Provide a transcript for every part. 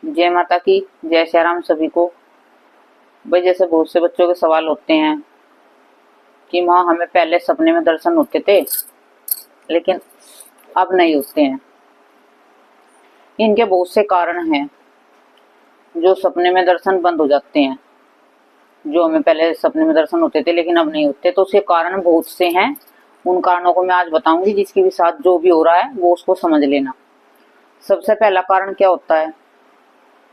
जय माता की, जय श्री राम सभी को। भाई जैसे बहुत से बच्चों के सवाल होते हैं कि माँ हमें पहले सपने में दर्शन होते थे लेकिन अब नहीं होते हैं। इनके बहुत से कारण हैं जो सपने में दर्शन बंद हो जाते हैं। जो हमें पहले सपने में दर्शन होते थे लेकिन अब नहीं होते, तो उसके कारण बहुत से हैं। उन कारणों को मैं आज बताऊंगी, जिसके भी साथ जो भी हो रहा है वो उसको समझ लेना। सबसे पहला कारण क्या होता है,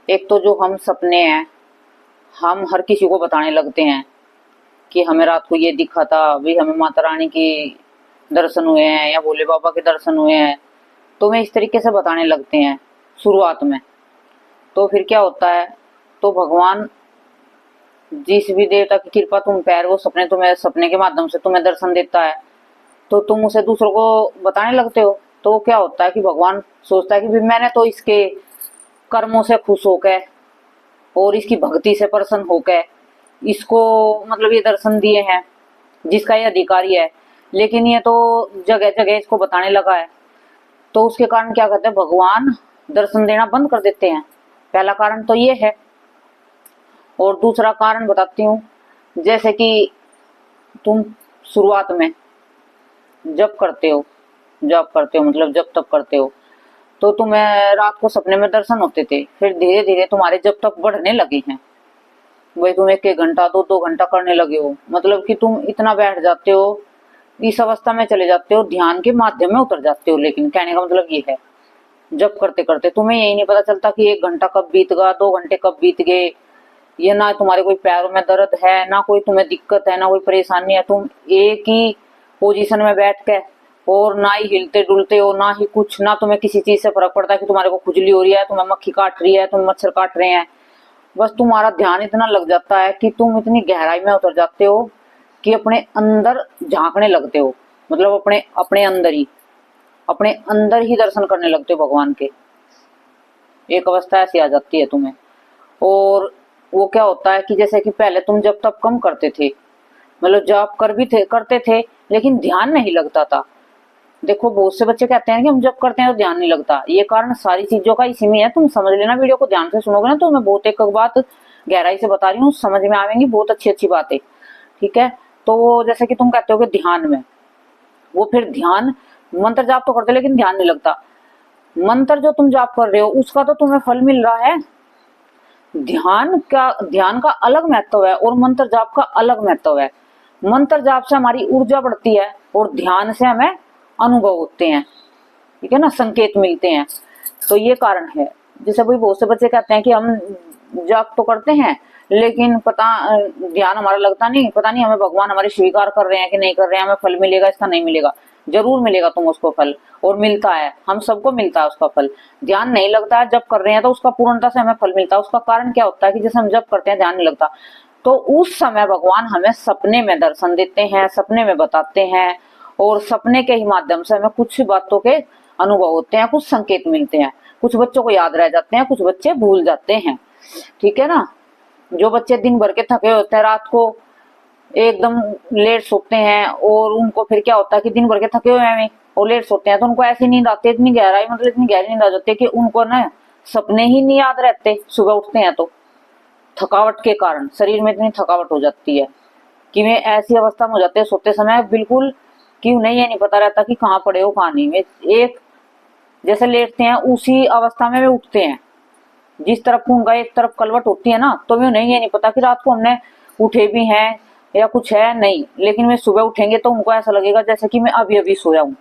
एक तो जो हम सपने हैं हम हर किसी को बताने लगते हैं कि हमें रात को ये दिखा था, भी हमें माता रानी की दर्शन हुए हैं या भोले बाबा के दर्शन हुए हैं। तो वे इस तरीके से बताने लगते हैं शुरुआत में। तो फिर क्या होता है, तो भगवान जिस भी देवता की कृपा तुम पे है वो सपने के माध्यम से तुम्हें दर्शन देता है, तो तुम उसे दूसरों को बताने लगते हो। तो क्या होता है कि भगवान सोचता है कि भी मैंने तो इसके कर्मों से खुश होकर और इसकी भक्ति से प्रसन्न होकर इसको मतलब ये दर्शन दिए हैं जिसका ये अधिकारी है, लेकिन ये तो जगह जगह इसको बताने लगा है। तो उसके कारण क्या करते हैं, भगवान दर्शन देना बंद कर देते हैं। पहला कारण तो ये है। और दूसरा कारण बताती हूँ, जैसे कि तुम शुरुआत में जब करते हो मतलब जब तब करते हो, तो तुम्हें रात को सपने में दर्शन होते थे। फिर धीरे धीरे तुम्हारे जब तक बढ़ने लगे हैं, वही तुम 1 1 घंटा 2 2 घंटा करने लगे हो, मतलब कि तुम इतना बैठ जाते हो, इस अवस्था में चले जाते हो, ध्यान के माध्यम में उतर जाते हो। लेकिन कहने का मतलब ये है, जब करते करते तुम्हें यही नहीं पता चलता कि 1 घंटा कब बीत गया, 2 घंटे कब बीत गए। ये ना तुम्हारे कोई पैरों में दर्द है, ना कोई तुम्हें दिक्कत है, ना कोई परेशानी है। तुम एक ही पोजीशन में बैठ के और ना ही हिलते डुलते हो, ना ही कुछ, ना तुम्हें किसी चीज से फर्क पड़ता है कि तुम्हारे को खुजली हो रही है, तुम्हें मक्खी काट रही है, तुम्हें मच्छर काट रहे हैं। बस तुम्हारा ध्यान इतना लग जाता है कि तुम इतनी गहराई में उतर जाते हो कि अपने अंदर झांकने लगते हो, मतलब अपने अपने अंदर ही दर्शन करने लगते हो भगवान के। एक अवस्था ऐसी आ जाती है तुम्हें। और वो क्या होता है कि जैसे कि पहले तुम जब तब कम करते थे, मतलब जाप करते थे लेकिन ध्यान नहीं लगता था। देखो बहुत से बच्चे कहते हैं कि हम जब करते हैं तो ध्यान नहीं लगता। ये कारण सारी चीजों का इसी में है। तुम समझ लेना, वीडियो को ध्यान से सुनोगे ना तो मैं बहुत एक बात गहराई से बता रही हूँ, समझ में आएंगी बहुत अच्छी अच्छी बातें। ठीक है, तो वो जैसे कि तुम कहते हो कि ध्यान में, वो फिर ध्यान मंत्र जाप तो करते लेकिन ध्यान नहीं लगता। मंत्र जो तुम जाप कर रहे हो उसका तो तुम्हें फल मिल रहा है। ध्यान का अलग महत्व है और मंत्र जाप का अलग महत्व है। मंत्र जाप से हमारी ऊर्जा बढ़ती है और ध्यान से हमें अनुभव होते हैं, ठीक है ना, संकेत मिलते हैं। तो ये कारण है। जैसे भाई बहुत से बच्चे कहते हैं कि हम जाप तो करते हैं लेकिन ध्यान हमारा लगता नहीं, पता नहीं हमें भगवान हमारे स्वीकार कर रहे हैं कि नहीं कर रहे हैं, हमें फल मिलेगा इसका, नहीं मिलेगा। जरूर मिलेगा तुम उसको फल, और मिलता है, हम सबको मिलता है उसका फल। ध्यान नहीं लगता है जब कर रहे हैं तो उसका पूर्णता से हमें फल मिलता है। उसका कारण क्या होता है कि जैसे हम जब करते हैं ध्यान नहीं लगता, तो उस समय भगवान हमें सपने में दर्शन देते हैं, सपने में बताते हैं, और सपने के ही माध्यम से हमें कुछ बातों के अनुभव होते हैं, कुछ संकेत मिलते हैं। कुछ बच्चों को याद रह जाते हैं, कुछ बच्चे भूल जाते हैं, ठीक है ना। जो बच्चे दिन भर के थके होते हैं, रात को एकदम लेट सोते हैं, और उनको फिर क्या होता है कि दिन भर के थके हुए हैं और लेट सोते हैं, तो उनको ऐसी नींद आती है, इतनी गहराई मतलब इतनी गहरी नींद आ जाती है कि उनको ना सपने ही नहीं याद रहते। सुबह उठते हैं तो थकावट के कारण शरीर में इतनी थकावट हो जाती है कि वे ऐसी अवस्था में हो जाते हैं सोते समय बिल्कुल कि उन्हें ये नहीं पता रहता कि कहाँ पड़े हो कहाँ नहीं। वे एक जैसे लेटते हैं उसी अवस्था में वे उठते हैं। जिस तरफ उनका एक तरफ कलवट होती है ना, तो वे उन्हें ये नहीं पता कि रात को हमने उठे भी हैं या कुछ है नहीं। लेकिन वे सुबह उठेंगे तो उनको ऐसा लगेगा जैसे कि मैं अभी अभी सोया हूँ,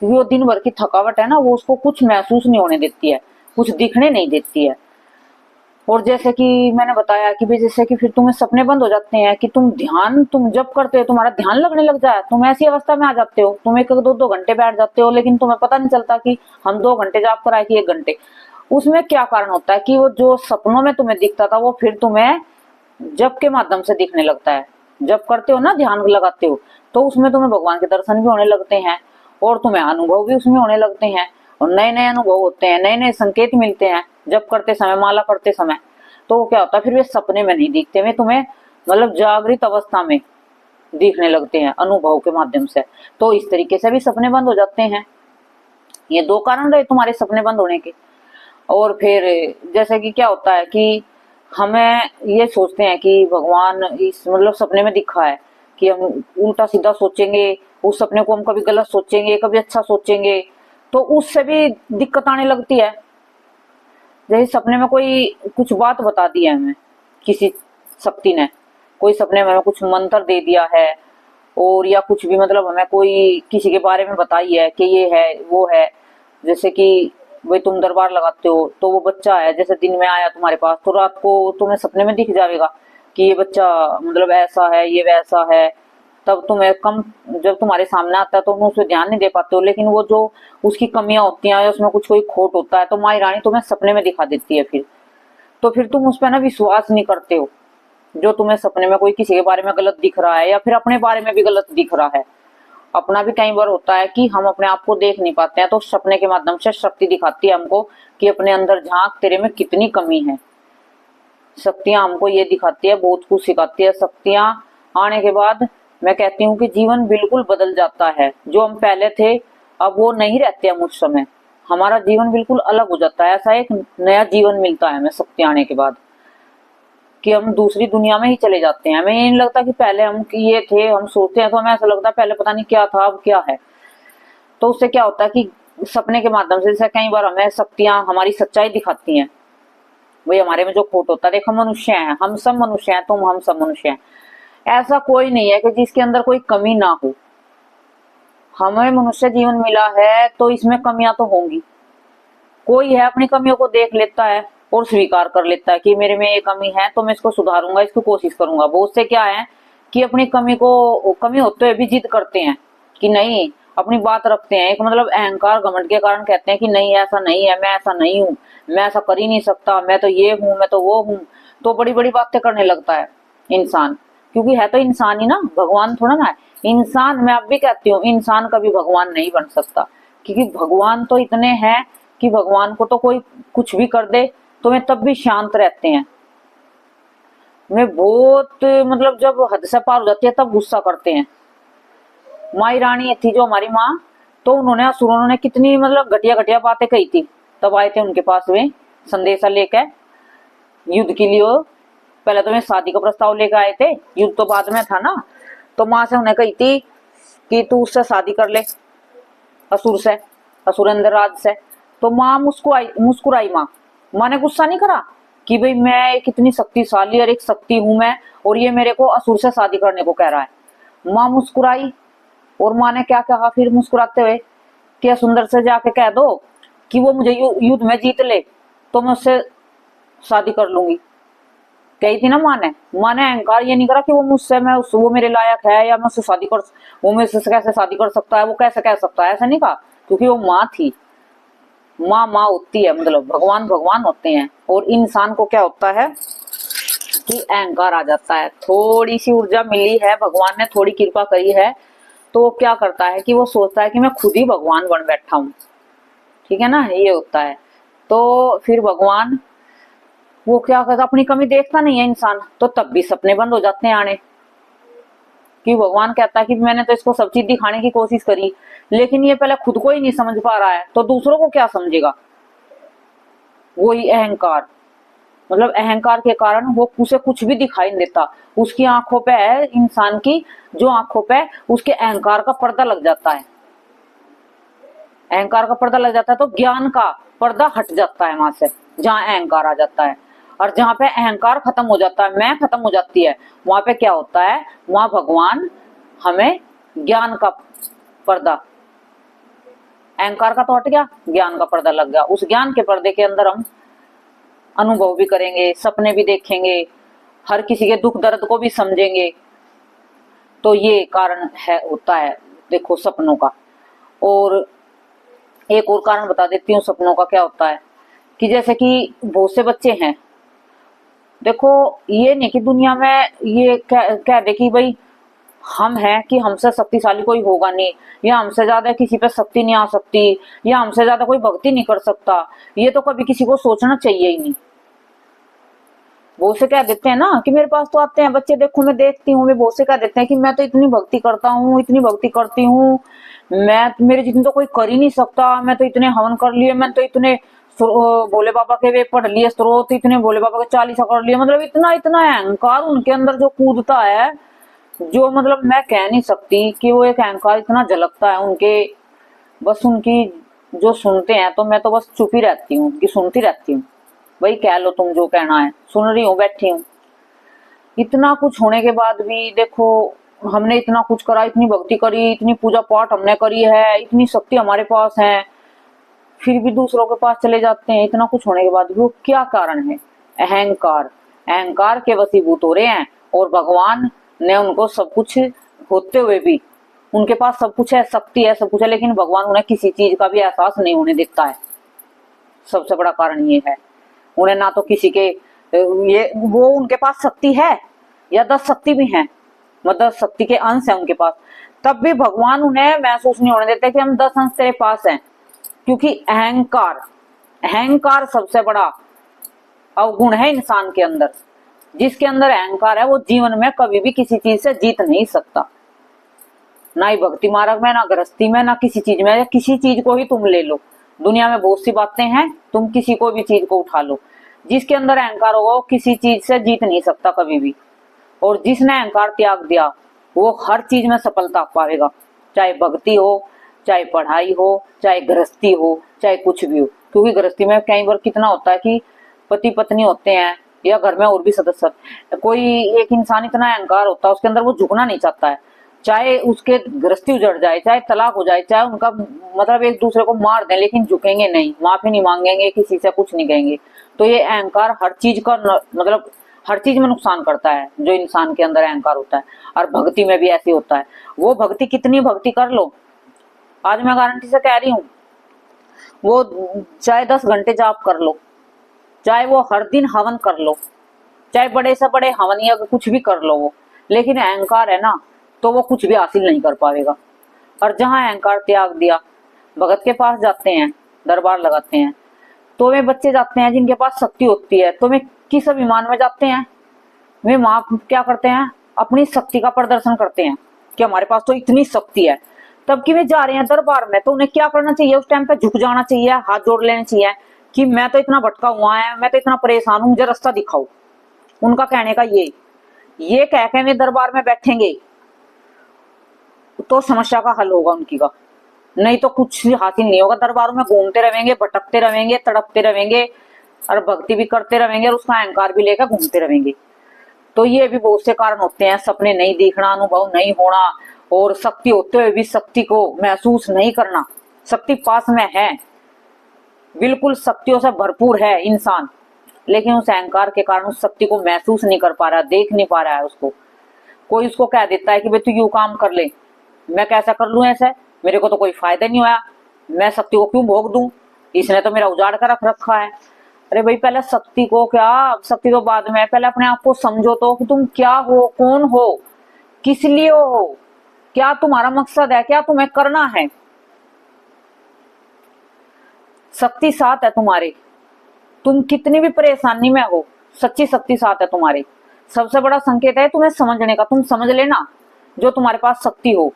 क्योंकि वो दिन भर की थकावट है ना, वो उसको कुछ महसूस नहीं होने देती है, कुछ दिखने नहीं देती है। और जैसे कि मैंने बताया कि भी जैसे कि फिर तुम्हें सपने बंद हो जाते हैं कि तुम जब करते हो तुम्हारा ध्यान लगने लग जाए, तुम ऐसी अवस्था में आ जाते हो, तुम 1 2 2 घंटे बैठ जाते हो, लेकिन तुम्हें पता नहीं चलता कि हम 2 घंटे जाप कराए कि 1 घंटे। उसमें क्या कारण होता है कि वो जो सपनों में तुम्हें दिखता था वो फिर तुम्हें जप के माध्यम से दिखने लगता है। जब करते हो ना, ध्यान लगाते हो, तो उसमें तुम्हें भगवान के दर्शन भी होने लगते हैं और तुम्हें अनुभव भी उसमें होने लगते हैं, और नए नए अनुभव होते हैं, नए नए संकेत मिलते हैं जब करते समय, माला करते समय। तो वो क्या होता है, फिर वे सपने में नहीं दिखते, वे तुम्हें मतलब जागृत अवस्था में दिखने लगते हैं अनुभव के माध्यम से। तो इस तरीके से भी सपने बंद हो जाते हैं। ये 2 कारण रहे तुम्हारे सपने बंद होने के। और फिर जैसे कि क्या होता है कि हमें ये सोचते हैं कि भगवान इस मतलब सपने में दिखा है कि हम उल्टा सीधा सोचेंगे, उस सपने को हम कभी गलत सोचेंगे, कभी अच्छा सोचेंगे, तो उससे भी दिक्कत आने लगती है। जैसे सपने में कोई कुछ बात बता दी है हमें, किसी शक्ति ने कोई सपने में हमें कुछ मंत्र दे दिया है, और या कुछ भी मतलब हमें कोई किसी के बारे में बताई है कि ये है वो है। जैसे कि भाई तुम दरबार लगाते हो तो वो बच्चा है, जैसे दिन में आया तुम्हारे पास तो रात को तुम्हें सपने में दिख जाएगा कि ये बच्चा मतलब ऐसा है, ये वैसा है। तब तुम्हें कम जब तुम्हारे सामने आता है तो तुम उस पर ध्यान नहीं दे पाते हो, लेकिन वो जो उसकी कमियां होती हैं या उसमें कुछ कोई खोट होता है तो माई रानी तुम्हें सपने में दिखा देती है। फिर तो फिर तुम उस पर ना विश्वास नहीं करते हो। जो तुम्हें सपने में कोई किसी के बारे में गलत दिख रहा है या फिर अपने बारे में भी गलत दिख रहा है, अपना भी कई बार होता है कि हम अपने आप को देख नहीं पाते हैं, तो सपने के माध्यम से शक्ति दिखाती है हमको कि अपने अंदर झांक, तेरे में कितनी कमी है। शक्तियां हमको ये दिखाती है, बहुत कुछ सिखाती है। शक्तियां आने के बाद मैं कहती हूँ कि जीवन बिल्कुल बदल जाता है। जो हम पहले थे अब वो नहीं रहते हम उस समय, हमारा जीवन बिल्कुल अलग हो जाता है। ऐसा एक नया जीवन मिलता है हमें शक्ति आने के बाद कि हम दूसरी दुनिया में ही चले जाते हैं। हमें ये नहीं लगता कि पहले हम ये थे, हम सोचते हैं तो हमें ऐसा लगता है पहले पता नहीं क्या था अब क्या है। तो उससे क्या होता है कि सपने के माध्यम से जैसे कई बार हमें शक्तियां हमारी सच्चाई दिखाती हैं, वही हमारे में जो खोट होता है। देखो मनुष्य हैं, हम सब मनुष्य हैं, तुम हम सब मनुष्य हैं, ऐसा कोई नहीं है कि जिसके अंदर कोई कमी ना हो। हमें मनुष्य जीवन मिला है तो इसमें कमियां तो होंगी। कोई है अपनी कमियों को देख लेता है और स्वीकार कर लेता है कि मेरे में ये कमी है तो मैं इसको सुधारूंगा, इसको कोशिश करूंगा। बहुत से क्या है कि अपनी कमी होते हुए भी जिद करते हैं कि नहीं, अपनी बात रखते हैं। एक मतलब अहंकार घमंड के कारण कहते हैं कि नहीं ऐसा नहीं है, मैं ऐसा नहीं हूँ, मैं ऐसा कर ही नहीं सकता, मैं तो ये हूँ, मैं तो वो हूँ। तो बड़ी बड़ी बातें करने लगता है इंसान, क्योंकि है तो इंसान ही ना, भगवान थोड़ा ना है। इंसान, मैं अब भी कहती हूँ इंसान कभी भगवान नहीं बन सकता, क्योंकि भगवान तो इतने हैं कि भगवान को तो कोई कुछ भी कर दे तो वे तब भी शांत रहते हैं। वे बहुत मतलब जब हद से पार हो जाती है तब गुस्सा करते हैं। माई रानी थी जो हमारी माँ, तो उन्होंने असुरों ने कितनी मतलब घटिया घटिया बातें कही थी। तब आए थे उनके पास वे संदेशा लेकर युद्ध के लिए। पहले तो वे शादी का प्रस्ताव लेकर आए थे, युद्ध तो बाद में था ना। तो माँ से उन्हें कही थी कि तू उससे शादी कर ले, असुर से, असुरेंद्र राज से। तो माँ मुस्कुराई। माँ ने गुस्सा नहीं करा कि भाई मैं कितनी शक्तिशाली और एक शक्ति हूं मैं, और ये मेरे को असुर से शादी करने को कह रहा है। माँ मुस्कुराई। और माँ ने क्या कहा फिर मुस्कुराते हुए कि सुंदर से जाके कह दो कि वो मुझे युद्ध में जीत ले तो मैं उससे शादी कर लूंगी। कही थी ना माँ ने। माँ ने अहंकार ये नहीं करा कि वो मुझसे वो मेरे लायक है या मैं उससे शादी कर, वो मुझसे कैसे शादी कर सकता है, वो कैसे कह सकता है, ऐसा नहीं कहा, क्योंकि वो माँ थी। माँ माँ होती है, मतलब भगवान भगवान होते हैं। और इंसान को क्या होता है कि अहंकार आ जाता है। थोड़ी सी ऊर्जा मिली है, भगवान ने थोड़ी कृपा करी है, तो वो क्या करता है कि वो सोचता है कि मैं खुद ही भगवान बन बैठा हूँ। ठीक है ना, ये होता है। तो फिर भगवान वो क्या करता, अपनी कमी देखता नहीं है इंसान, तो तब भी सपने बंद हो जाते हैं आने। कि भगवान कहता है कि मैंने तो इसको सब चीज दिखाने की कोशिश करी, लेकिन ये पहले खुद को ही नहीं समझ पा रहा है तो दूसरों को क्या समझेगा। वही अहंकार, मतलब अहंकार के कारण वो उसे कुछ भी दिखाई नहीं देता। उसकी आंखों पे है, इंसान की जो आंखों पे उसके अहंकार का पर्दा लग जाता है। अहंकार का पर्दा लग जाता है तो ज्ञान का पर्दा हट जाता है वहां से, जहां अहंकार आ जाता है। और जहां पे अहंकार खत्म हो जाता है, मैं खत्म हो जाती है, वहां पे क्या होता है, वहां भगवान हमें ज्ञान का पर्दा, अहंकार का तो हट गया, ज्ञान का पर्दा लग गया। उस ज्ञान के पर्दे के अंदर हम अनुभव भी करेंगे, सपने भी देखेंगे, हर किसी के दुख दर्द को भी समझेंगे। तो ये कारण है, होता है देखो सपनों का। और एक और कारण बता देती हूँ सपनों का क्या होता है कि जैसे कि बहुत से बच्चे हैं, देखो ये नहीं कि दुनिया में ये कह दे कि भाई हम हैं कि हमसे शक्तिशाली कोई होगा नहीं, या हमसे ज्यादा किसी पे शक्ति नहीं आ सकती, या हमसे ज्यादा कोई भक्ति नहीं कर सकता। ये तो कभी किसी को सोचना चाहिए ही नहीं। बहुत से कह देते हैं ना कि मेरे पास तो आते हैं बच्चे, देखो मैं देखती हूँ, वे बहुत से कह देते हैं कि मैं तो इतनी भक्ति करता हूँ, इतनी भक्ति करती हूँ, मैं मेरे जितनी तो कोई कर ही नहीं सकता, मैं तो इतने हवन कर लिए, मैं तो इतने भोले बाबा के वे पढ़ लिए स्त्रोत, इतने भोले बाबा के 40 कर लिए, मतलब इतना इतना अहंकार उनके अंदर जो कूदता है, जो मतलब मैं कह नहीं सकती कि वो एक अहंकार इतना झलकता है उनके। बस उनकी जो सुनते हैं तो मैं तो बस चुप ही रहती हूँ, कि सुनती रहती हूँ, भाई कह लो तुम जो कहना है, सुन रही हूँ, बैठी हूँ। इतना कुछ होने के बाद भी देखो, हमने इतना कुछ करा, इतनी भक्ति करी, इतनी पूजा पाठ हमने करी है, इतनी शक्ति हमारे पास है, फिर भी दूसरों के पास चले जाते हैं। इतना कुछ होने के बाद भी वो क्या कारण है? अहंकार। अहंकार के वशीभूत हो रहे हैं, और भगवान ने उनको सब कुछ होते हुए भी, उनके पास सब कुछ है, शक्ति है, सब कुछ है, लेकिन भगवान उन्हें किसी चीज का भी एहसास नहीं होने देता है। सबसे बड़ा कारण ये है, उन्हें ना तो किसी के ये वो उनके पास शक्ति है या 10 शक्ति भी है, मतलब शक्ति के अंश है उनके पास, तब भी भगवान उन्हें महसूस नहीं होने देते कि हम 10 अंश तेरे पास हैं। क्योंकि अहंकार, अहंकार सबसे बड़ा अवगुण है इंसान के अंदर। जिसके अंदर अहंकार है वो जीवन में कभी भी किसी चीज से जीत नहीं सकता, ना ही भक्ति मार्ग में, ना गृहस्थी में, ना किसी चीज में। किसी चीज को ही तुम ले लो, दुनिया में बहुत सी बातें हैं, तुम किसी को भी चीज को उठा लो, जिसके अंदर अहंकार होगा वो किसी चीज से जीत नहीं सकता कभी भी। और जिसने अहंकार त्याग दिया वो हर चीज में सफलता पाएगा, चाहे भक्ति हो, चाहे पढ़ाई हो, चाहे गृहस्थी हो, चाहे कुछ भी हो। क्योंकि गृहस्थी में कई बार कितना होता है कि पति पत्नी होते हैं या घर में और भी सदस्य, कोई एक इंसान इतना अहंकार होता है उसके अंदर, वो झुकना नहीं चाहता है, चाहे उसके गृहस्थी उजड़ जाए, चाहे तलाक हो जाए, चाहे उनका मतलब एक दूसरे को मार दें, लेकिन झुकेंगे नहीं, माफी नहीं मांगेंगे, किसी से कुछ नहीं कहेंगे। तो ये अहंकार हर चीज का मतलब हर चीज में नुकसान करता है जो इंसान के अंदर अहंकार होता है। और भक्ति में भी ऐसे होता है, वो भक्ति कितनी भक्ति कर लो, आज मैं गारंटी से कह रही हूँ, वो चाहे 10 घंटे जाप कर लो, चाहे वो हर दिन हवन कर लो, चाहे बड़े से बड़े हवन या कुछ भी कर लो वो, लेकिन अहंकार है ना, तो वो कुछ भी हासिल नहीं कर पाएगा। और जहां अहंकार त्याग दिया, भगत के पास जाते हैं, दरबार लगाते हैं, तो वे बच्चे जाते हैं जिनके पास शक्ति होती है, तो वे किस अभिमान में जाते हैं, वे माँ क्या करते हैं, अपनी शक्ति का प्रदर्शन करते हैं कि हमारे पास तो इतनी शक्ति है। तब कि वे जा रहे हैं दरबार में, तो उन्हें क्या करना चाहिए, उस टाइम पे झुक जाना चाहिए, हाथ जोड़ लेना चाहिए कि मैं तो इतना भटका हुआ है, मैं तो इतना परेशान हूं, मुझे रास्ता दिखाओ। उनका कहने का ये कह के वे दरबार में बैठेंगे तो समस्या का हल होगा उनकी का, नहीं तो कुछ हासिल नहीं होगा। दरबारों में घूमते रहेंगे, भटकते रहेंगे, तड़पते रहेंगे, और भक्ति भी करते रहेंगे, और उसका अहंकार भी लेकर घूमते रहेंगे। तो ये भी बहुत से कारण होते हैं, सपने नहीं दिखना, अनुभव नहीं होना, और शक्ति होते हुए भी शक्ति को महसूस नहीं करना। शक्ति पास में है, बिल्कुल शक्तियों से भरपूर है इंसान, लेकिन उस अहंकार के कारण उस शक्ति को महसूस नहीं कर पा रहा, देख नहीं पा रहा है उसको। कोई उसको कह देता है कि भाई तू यूं काम कर ले, मैं कैसा कर लूं ऐसे, मेरे को तो कोई फायदा नहीं हुआ, मैं शक्ति को क्यों भोग दूं, इसने तो मेरा उजाड़ कर रख रखा है। अरे भाई पहले शक्ति को क्या, शक्ति तो बाद में, पहले अपने आप को समझो तो कि तुम क्या हो, कौन हो, किस लिए हो, क्या तुम्हारा मकसद है, क्या तुम्हें करना है। शक्ति साथ है तुम्हारे, तुम कितनी भी परेशानी में हो, सच्ची शक्ति साथ है तुम्हारे। सबसे बड़ा संकेत है तुम्हें समझने का, तुम समझ लेना जो तुम्हारे पास शक्ति हो,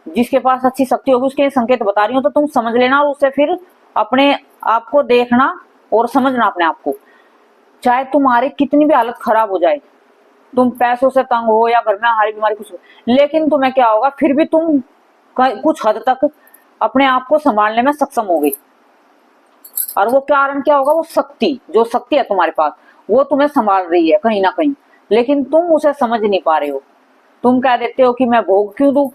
जिसके पास अच्छी शक्ति होगी उसके संकेत बता रही हूँ, तो तुम समझ लेना, और उससे फिर अपने आप को देखना और समझना अपने आप को। चाहे तुम्हारी कितनी भी हालत खराब हो जाए, तुम पैसों से तंग हो या घर में हारी बीमारी कुछ हो, लेकिन तुम्हें क्या होगा, फिर भी तुम कुछ हद तक अपने आप को संभालने में सक्षम होगी। और वो कारण क्या होगा, वो शक्ति, जो शक्ति है तुम्हारे पास वो तुम्हें संभाल रही है कहीं ना कहीं, लेकिन तुम उसे समझ नहीं पा रहे हो। तुम कह देते हो कि मैं भोग क्यों दूं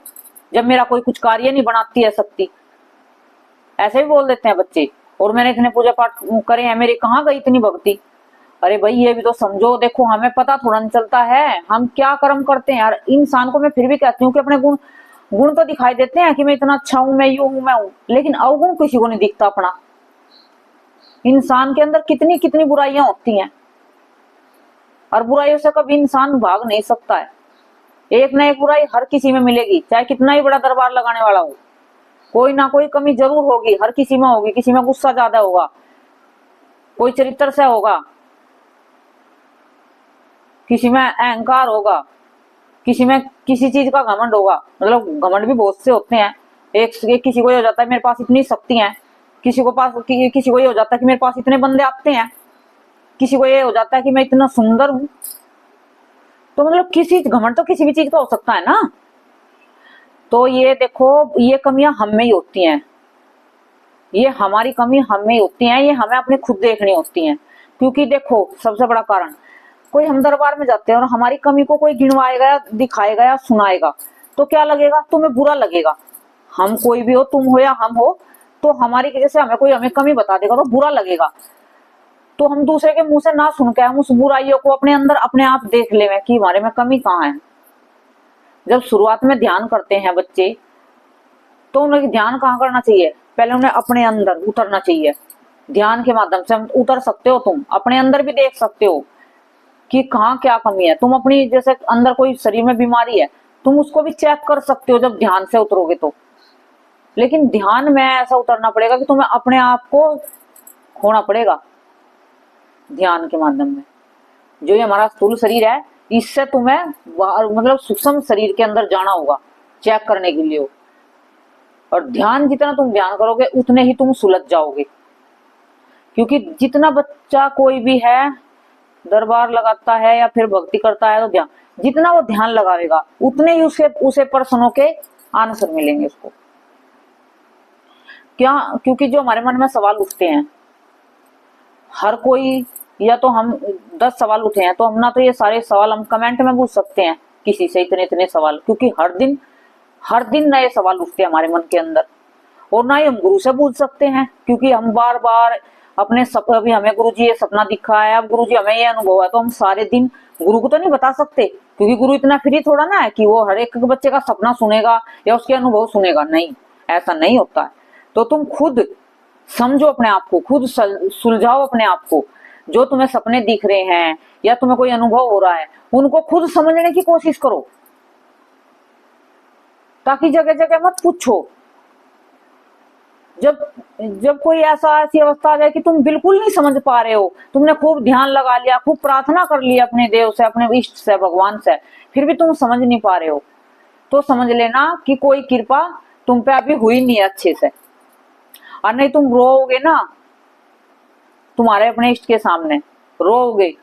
जब मेरा कोई कुछ कार्य नहीं बनाती है शक्ति, ऐसे भी बोल देते हैं बच्चे। और मैंने इतने पूजा पाठ करे हैं, मेरी कहाँ गई इतनी भक्ति। अरे भाई ये भी तो समझो, देखो हमें पता थोड़ा नहीं चलता है हम क्या कर्म करते हैं यार। इंसान को मैं फिर भी कहती हूँ कि अपने गुण तो दिखाई देते हैं कि मैं इतना अच्छा हूं, मैं यूं हूं, मैं हूं, लेकिन अवगुण किसी को नहीं दिखता अपना। इंसान के अंदर कितनी कितनी बुराइयां होती हैं, और बुराइयों से कभी इंसान भाग नहीं सकता है। एक ना एक बुराई हर किसी में मिलेगी, चाहे कितना ही बड़ा दरबार लगाने वाला हो, कोई ना कोई कमी जरूर होगी, हर किसी में होगी। किसी में गुस्सा ज्यादा होगा, कोई चरित्र से होगा, किसी में अहंकार होगा, किसी में किसी चीज का घमंड होगा। मतलब घमंड भी बहुत से होते हैं, एक किसी को हो जाता है मेरे पास इतनी शक्ति है, किसी को ये हो जाता है कि मेरे पास इतने बंदे आते हैं, किसी को ये हो जाता है कि मैं इतना सुंदर हूं। तो मतलब किसी घमंड तो किसी भी चीज का हो सकता है ना। तो ये देखो, ये कमियां हम में ही होती हैं, ये हमारी कमी हम में ही होती हैं, ये हमें अपनी खुद देखनी होती हैं। क्योंकि देखो सबसे बड़ा कारण, कोई हम दरबार में जाते हैं और हमारी कमी को कोई गिनवाएगा या दिखाएगा या सुनाएगा तो क्या लगेगा, तुम्हें बुरा लगेगा। हम कोई भी हो, तुम हो या हम हो, तो हमारी जैसे हमें कमी बता देगा तो बुरा लगेगा। तो हम दूसरे के मुंह से ना सुन के हम उस बुराइयों को अपने अंदर अपने आप देख ले कि हमारे में कमी कहाँ है। जब शुरुआत में ध्यान करते हैं बच्चे, तो उन्हें ध्यान कहाँ करना चाहिए, पहले उन्हें अपने अंदर उतरना चाहिए। ध्यान के माध्यम से उतर सकते हो, तुम अपने अंदर भी देख सकते हो कि कहाँ क्या कमी है। तुम अपनी जैसे अंदर कोई शरीर में बीमारी है, तुम उसको भी चेक कर सकते हो जब ध्यान से उतरोगे तो। लेकिन ध्यान में ऐसा उतरना पड़ेगा कि तुम्हें अपने आप को खोना पड़ेगा ध्यान के माध्यम में। जो ये हमारा स्थूल शरीर है, इससे तुम्हें मतलब सूक्ष्म शरीर के अंदर जाना होगा चेक करने के लिए। और ध्यान जितना तुम ध्यान करोगे उतने ही तुम सुलझ जाओगे। क्योंकि जितना बच्चा कोई भी है दरबार लगाता है या फिर भक्ति करता है, तो ध्यान जितना वो ध्यान लगावेगा उतने ही उसे प्रश्नों के आंसर मिलेंगे उसको। क्या, क्योंकि जो हमारे मन में सवाल उठते हैं, हर कोई, या तो हम 10 सवाल उठे हैं तो हम ना तो ये सारे सवाल हम कमेंट में पूछ सकते हैं किसी से इतने इतने सवाल, क्योंकि हर दिन नए सवाल उठते हैं हमारे मन के अंदर। और ना ही हम गुरु से पूछ सकते हैं, क्योंकि हम बार बार अपने अभी हमें गुरु जी ये सपना दिखा है, अब गुरु जी हमें ये अनुभव है, तो हम सारे दिन गुरु को तो नहीं बता सकते, क्योंकि गुरु इतना फ्री थोड़ा ना है कि वो हर एक बच्चे का सपना सुनेगा या उसके अनुभव सुनेगा। नहीं, ऐसा नहीं होता है। तो तुम खुद समझो अपने आप को, खुद सुलझाओ अपने आप को। जो तुम्हें सपने दिख रहे हैं या तुम्हें कोई अनुभव हो रहा है, उनको खुद समझने की कोशिश करो, ताकि जगह जगह मत पूछो। जब कोई ऐसी अवस्था आ जाए कि तुम बिल्कुल नहीं समझ पा रहे हो, तुमने खूब ध्यान लगा लिया, खूब प्रार्थना कर लिया अपने देव से, अपने इष्ट से, भगवान से, फिर भी तुम समझ नहीं पा रहे हो, तो समझ लेना कि कोई कृपा तुम पे अभी हुई नहीं अच्छे से। और नहीं तुम रोओगे ना तुम्हारे अपने इष्ट के सामने, रोओगे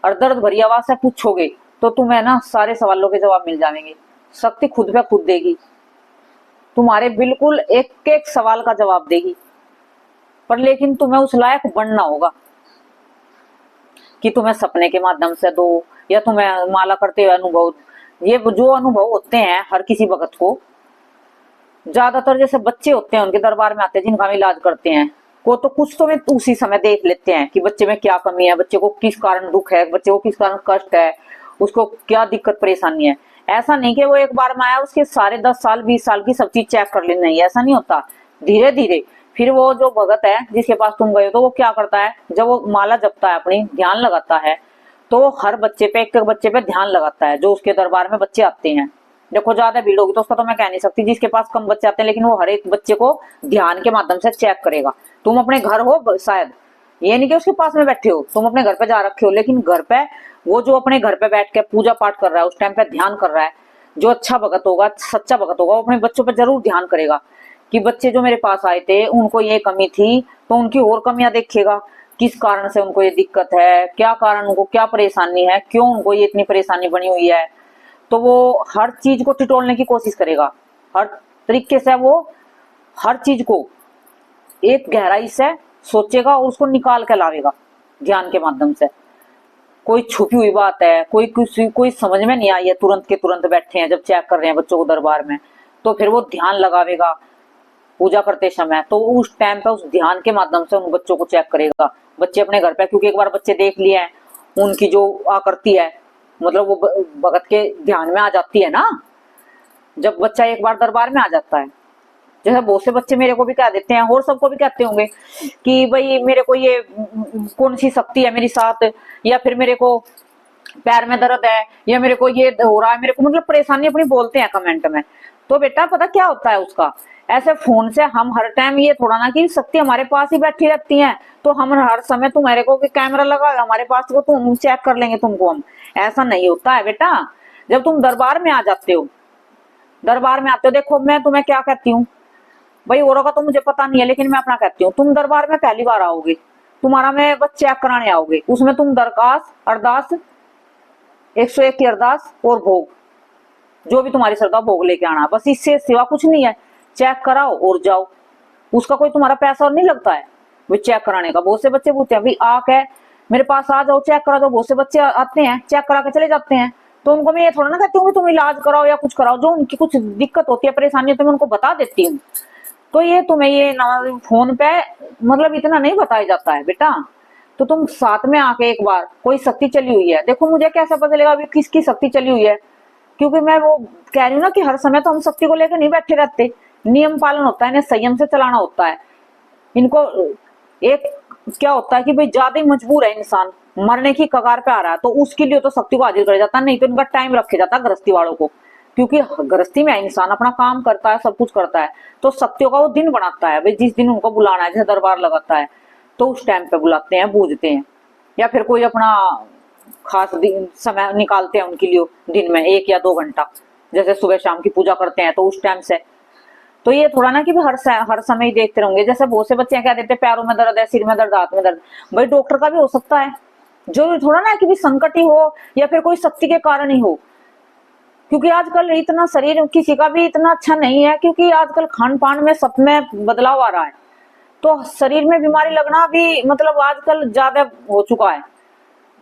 और दर्द भरी आवाज से पूछोगे, तो तुम्हें ना सारे सवालों के जवाब मिल जाएंगे। शक्ति खुद पे खुद देगी, तुम्हारे बिल्कुल एक एक सवाल का जवाब देगी। पर लेकिन तुम्हें उस लायक बनना होगा कि तुम्हें सपने के माध्यम से दो, या तुम्हें माला करते हुए अनुभव। ये जो अनुभव होते हैं हर किसी भक्त को, ज्यादातर जैसे बच्चे होते हैं उनके दरबार में आते हैं जिनका हम इलाज करते हैं को, तो कुछ तो वे उसी समय देख लेते हैं कि बच्चे में क्या कमी है, बच्चे को किस कारण दुख है, बच्चे को किस कारण कष्ट है, उसको क्या दिक्कत परेशानी है। ऐसा नहीं कि वो एक बार में आया उसके सारे 10 साल 20 साल की सब चीज चेक कर लेना, नहीं, ऐसा नहीं होता। धीरे धीरे फिर वो जो भगत है जिसके पास तुम गए हो, तो वो क्या करता है, जब वो माला जपता है, अपनी ध्यान लगाता है, तो वो हर बच्चे पे एक एक बच्चे पे ध्यान लगाता है जो उसके दरबार में बच्चे आते हैं। देखो ज्यादा भीड़ होगी तो उसका तो मैं कह नहीं सकती, जिसके पास कम बच्चे आते हैं, लेकिन वो हर एक बच्चे को ध्यान के माध्यम से चेक करेगा। तुम अपने घर हो शायद, ये नहीं कि उसके पास में बैठे हो, तुम अपने घर पे जा रखे हो, लेकिन घर पे वो जो अपने घर पे बैठ के पूजा पाठ कर रहा है, उस टाइम पे ध्यान कर रहा है, जो अच्छा भगत होगा, सच्चा भगत होगा, वो अपने बच्चों पे जरूर ध्यान करेगा कि बच्चे जो मेरे पास आए थे उनको ये कमी थी, तो उनकी और कमियां देखेगा, किस कारण से उनको ये दिक्कत है, क्या कारण, उनको क्या परेशानी है, क्यों उनको ये इतनी परेशानी बनी हुई है। तो वो हर चीज को टिटोलने की कोशिश करेगा, हर तरीके से वो हर चीज को एक गहराई से सोचेगा और उसको निकाल के लावेगा ध्यान के माध्यम से। कोई छुपी हुई बात है, कोई समझ में नहीं आई है, तुरंत के तुरंत बैठे हैं जब चेक कर रहे हैं बच्चों को दरबार में, तो फिर वो ध्यान लगावेगा पूजा करते समय, तो उस टाइम पे उस ध्यान के माध्यम से उन बच्चों को चेक करेगा। बच्चे अपने घर पे, क्योंकि एक बार बच्चे देख लिए हैं, उनकी जो आकृति है, मतलब वो भगत के ध्यान में आ जाती है ना। जब बच्चा एक बार दरबार में आ जाता है, जैसे बहुत से बच्चे मेरे को भी कह देते हैं और सबको भी कहते होंगे कि भाई मेरे को ये कौन सी शक्ति है मेरे साथ, या फिर मेरे को पैर में दर्द है, या मेरे को ये हो रहा है, मेरे को मतलब परेशानी अपनी बोलते हैं कमेंट में। तो बेटा पता क्या होता है उसका, ऐसे फोन से हम हर टाइम ये थोड़ा ना कि शक्ति हमारे पास ही बैठी रहती है, तो हम हर समय तुम्हारे को कैमरा लगा हमारे पास को तुम चेक कर लेंगे तुमको हम, ऐसा नहीं होता है बेटा। जब तुम दरबार में आ जाते हो, दरबार में आते हो, देखो मैं तुम्हें क्या कहती हूँ, भाई औरों का तो मुझे पता नहीं है, लेकिन मैं अपना कहती हूँ, तुम दरबार में पहली बार आओगे, तुम्हारा मैं बस चेक कराने आओगे, उसमें तुम दरखास्त, अरदास, 101 की अरदास और भोग, जो भी तुम्हारी श्रद्धा भोग लेके आना, बस इससे सिवा कुछ नहीं है। चेक कराओ और जाओ, उसका कोई तुम्हारा पैसा और नहीं लगता है वो चेक कराने का। बहुत से बच्चे पूछते हैं भाई आके मेरे पास आ जाओ चेक करा दो, बहुत से बच्चे आते हैं चेक करा के चले जाते हैं। तो उनको मैं ये थोड़ा ना कहती हूँ तुम इलाज कराओ या कुछ कराओ, जो उनकी कुछ दिक्कत होती है, परेशानी होती है, मैं उनको बता देती हूँ। तो ये तुम्हें ये फोन पे मतलब इतना नहीं बताया जाता है बेटा। तो तुम साथ में आके एक बार, कोई शक्ति चली हुई है, देखो मुझे कैसा पता चलेगा अभी किसकी शक्ति चली हुई है, क्योंकि मैं वो कह रही हूँ ना कि हर समय तो हम शक्ति को लेकर नहीं बैठे रहते, नियम पालन होता है, इन्हें संयम से चलाना होता है। इनको एक क्या होता है कि भाई ज्यादा ही मजबूर है इंसान, मरने की कगार पे आ रहा है, तो उसके लिए तो शक्ति को हाजिर कर जाता है, नहीं तो इनका टाइम रखे जाता है गृहस्थी वालों को, क्योंकि गृहस्थी में इंसान अपना काम करता है, सब कुछ करता है, तो शक्तियों का वो दिन बनाता है भाई, जिस दिन उनको बुलाना है, जैसे दरबार लगाता है तो उस टाइम पे बुलाते हैं, पूजते हैं, या फिर कोई अपना खास दिन समय निकालते हैं उनके लिए, दिन में 1 या 2 घंटा, जैसे सुबह शाम की पूजा करते हैं तो उस टाइम से। तो ये थोड़ा ना कि हर समय ही देखते रहोगे, जैसे बहुत से बच्चे क्या देते हैं पैरों में दर्द है, सिर में दर्द, हाथ में दर्द, भाई डॉक्टर का भी हो सकता है, जरूरी थोड़ा ना कि भी संकट ही हो या फिर कोई शक्ति के कारण ही हो, क्योंकि आजकल इतना शरीर किसी का भी इतना अच्छा नहीं है, क्योंकि आजकल खान पान में सब में बदलाव आ रहा है, तो शरीर में बीमारी लगना भी मतलब आजकल ज्यादा हो चुका है,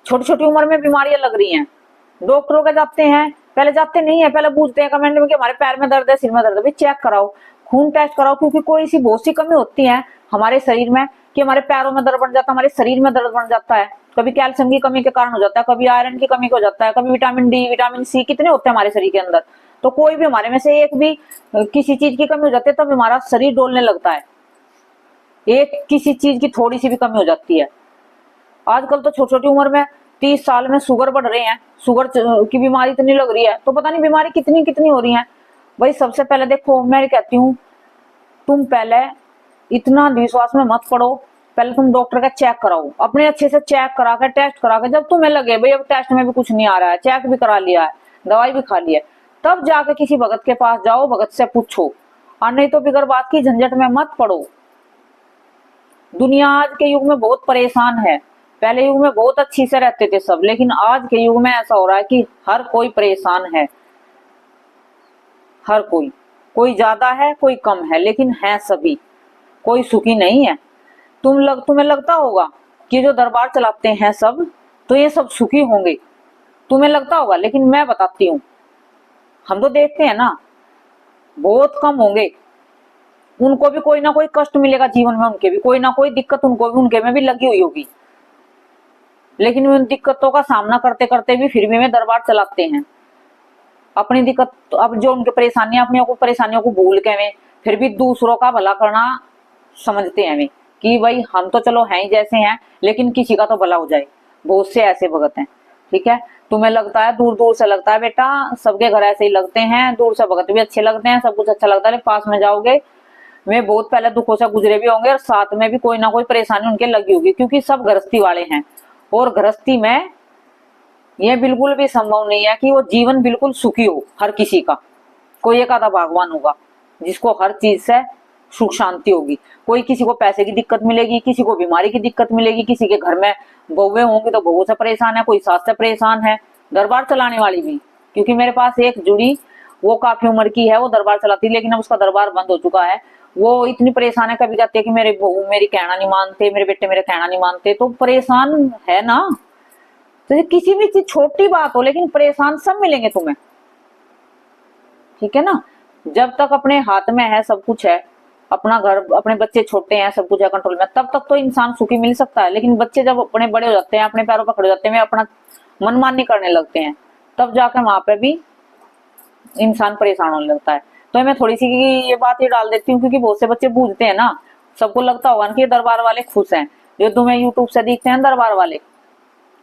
छोटी छोटी उम्र में बीमारियां लग रही हैं। डॉक्टरों के जाते हैं, पहले जाते नहीं है, पहले पूछते हैं कमेंट में कि हमारे पैर में दर्द है, सिर में दर्द है, भाई चेक कराओ, खून टेस्ट कराओ, क्योंकि कोई सी बहुत सी कमी होती है हमारे शरीर में कि हमारे पैरों में दर्द बन जाता है, हमारे शरीर में दर्द बन जाता है, कभी कैल्शियम की कमी के कारण हो जाता है, कभी आयरन की कमी हो जाता है, कभी विटामिन डी, विटामिन सी, कितने होते हैं हमारे शरीर के अंदर, तो कोई भी हमारे में से एक भी किसी चीज की कमी हो जाती है तब हमारा शरीर डोलने लगता है, एक किसी चीज की थोड़ी सी भी कमी हो जाती है। आजकल तो छोटी छोटी उम्र में 30 साल में शुगर बढ़ रहे हैं, शुगर की बीमारी इतनी लग रही है, तो पता नहीं बीमारी कितनी कितनी हो रही है। भाई सबसे पहले देखो मैं कहती हूँ, तुम पहले इतना विश्वास में मत पड़ो, पहले तुम डॉक्टर का चेक कराओ, अपने अच्छे से चेक करा कर, टेस्ट करा कर, जब तुम्हें लगे भाई अब टेस्ट में भी कुछ नहीं आ रहा है, चेक भी करा लिया है, दवाई भी खा ली है, तब जाके किसी भगत के पास जाओ, भगत से पूछो, और नहीं तो बिगर बात की झंझट में मत पड़ो। दुनिया आज के युग में बहुत परेशान है, पहले युग में बहुत अच्छी से रहते थे सब, लेकिन आज के युग में ऐसा हो रहा है कि हर कोई परेशान है, हर कोई ज्यादा है कोई कम है, लेकिन है सभी, कोई सुखी नहीं है। तुम्हें लगता होगा कि जो दरबार चलाते हैं सब, तो ये सब सुखी होंगे, तुम्हें लगता होगा, लेकिन मैं बताती हूँ, हम तो देखते हैं ना, बहुत कम होंगे, उनको भी कोई ना कोई कष्ट मिलेगा जीवन में, उनके भी कोई ना कोई दिक्कत उनको भी उनके में भी लगी हुई होगी, लेकिन उन दिक्कतों का सामना करते करते भी फिर भी वे दरबार चलाते हैं। अपनी दिक्कत, अब जो उनकी परेशानियों को भूल के वे फिर भी दूसरों का भला करना समझते हैं वे, कि भाई हम तो चलो हैं ही जैसे हैं, लेकिन किसी का तो भला हो जाए। बहुत से ऐसे भगत हैं, ठीक है। तुम्हें लगता है दूर दूर से लगता है बेटा, सबके घर ऐसे ही लगते हैं, दूर से भगत भी अच्छे लगते हैं, सब कुछ अच्छा लगता है, लेकिन पास में जाओगे वे बहुत पहले दुखों से गुजरे भी होंगे, और साथ में भी कोई ना कोई परेशानी उनके लगी होगी, क्योंकि सब गृहस्थी वाले हैं, और गृहस्थी में यह बिल्कुल भी संभव नहीं है कि वो जीवन बिल्कुल सुखी हो। हर किसी का कोई एक आधा भगवान होगा जिसको हर चीज से सुख शांति होगी, कोई किसी को पैसे की दिक्कत मिलेगी, किसी को बीमारी की दिक्कत मिलेगी, किसी के घर में बहुएं होंगी तो बहुओं से परेशान है, कोई सास से परेशान है, दरबार चलाने वाली भी। क्योंकि मेरे पास एक जुड़ी, वो काफी उम्र की है, वो दरबार चलाती, लेकिन अब उसका दरबार बंद हो चुका है। वो इतनी परेशान है, कभी कहती है कि मेरे बहू मेरी कहना नहीं मानते, मेरे बेटे मेरे कहना नहीं मानते, तो परेशान है ना। तो किसी भी चीज छोटी बात हो, लेकिन परेशान सब मिलेंगे तुम्हें, ठीक है ना। जब तक अपने हाथ में है, सब कुछ है, अपना घर, अपने बच्चे छोटे हैं, सब कुछ है कंट्रोल में, तब तक तो इंसान सुखी मिल सकता है। लेकिन बच्चे जब अपने बड़े हो जाते हैं, अपने पैरों पर खड़े हो जाते हैं, वे अपना मनमानी करने लगते हैं, तब जाकर वहां पे भी इंसान परेशान होने लगता है। तो मैं थोड़ी सी ये बात ही डाल देती हूँ, क्योंकि बहुत से बच्चे पूछते हैं ना, सबको लगता होगा कि दरबार वाले खुश हैं, जो तुम्हें यूट्यूब से दिखते हैं दरबार वाले,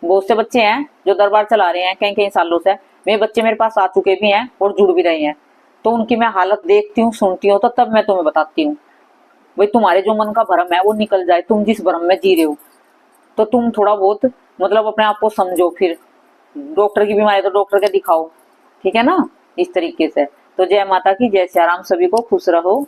बहुत से बच्चे हैं जो दरबार चला रहे हैं कई कई सालों से, वे बच्चे मेरे पास आ चुके भी हैं और जुड़ भी रहे हैं, तो उनकी मैं हालत देखती हूँ, सुनती हूँ, तो तब मैं तुम्हें बताती हूँ भाई तुम्हारे जो मन का भ्रम है वो निकल जाए, तुम जिस भ्रम में जी रहे हो, तो तुम थोड़ा बहुत मतलब अपने आप को समझो, फिर डॉक्टर की बीमारी तो डॉक्टर के दिखाओ, ठीक है ना, इस तरीके से। तो जय माता की, जय सिया राम, सभी को खुश रहो।